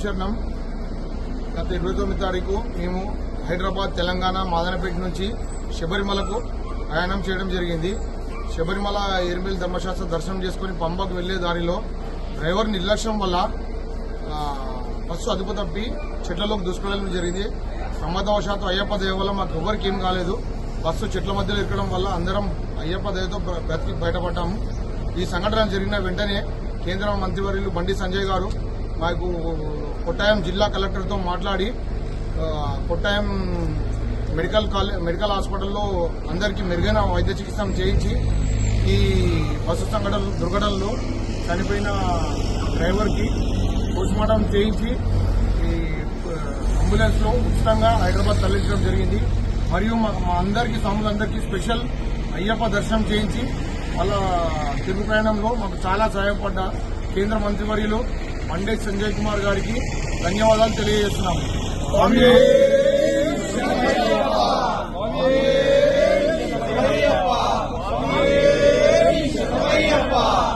శరణం. గత 29 తారీఖు మేము హైదరాబాద్, తెలంగాణ, మాదనపేట నుంచి శబరిమలకు ప్రయాణం చేయడం జరిగింది. శబరిమల ఎరిమేల్ ధర్మశాస్త్ర దర్శనం చేసుకుని పంబకు వెళ్లే దారిలో డ్రైవర్ నిర్లక్ష్యం వల్ల బస్సు అదుపు తప్పి చెట్లలోకి దూసుకెళ్లడం జరిగింది. ప్రమాదవశాత్తు అయ్యప్ప దయ వల్ల మాకు ఎవరికి ఏం కాలేదు. బస్సు చెట్ల మధ్యలో ఇరకడం వల్ల అందరం అయ్యప్ప దయతో బ్రతికి బయటపడ్డాము. ఈ సంఘటన జరిగిన వెంటనే కేంద్ర మంత్రివర్యులు బండి సంజయ్ గారు మాకు కొట్టాయం జిల్లా కలెక్టర్తో మాట్లాడి కొట్టాయం మెడికల్ హాస్పిటల్లో అందరికీ మెరుగైన వైద్య చికిత్స చేయించి ఈ బస్సు దుర్ఘటనలో చనిపోయిన డ్రైవర్కి పోస్ట్మార్టం చేయించి ఈ అంబులెన్స్ లో ఉచితంగా హైదరాబాద్ తరలించడం జరిగింది. మరియు మా అందరికీ స్వాములందరికీ స్పెషల్ అయ్యప్ప దర్శనం చేయించి వాళ్ళ తిరుగు ప్రయాణంలో మాకు చాలా సహాయపడ్డ కేంద్ర మంత్రివర్యులు బండి సంజయ్ కుమార్ గారికి ధన్యవాదాలు తెలియజేస్తున్నాము.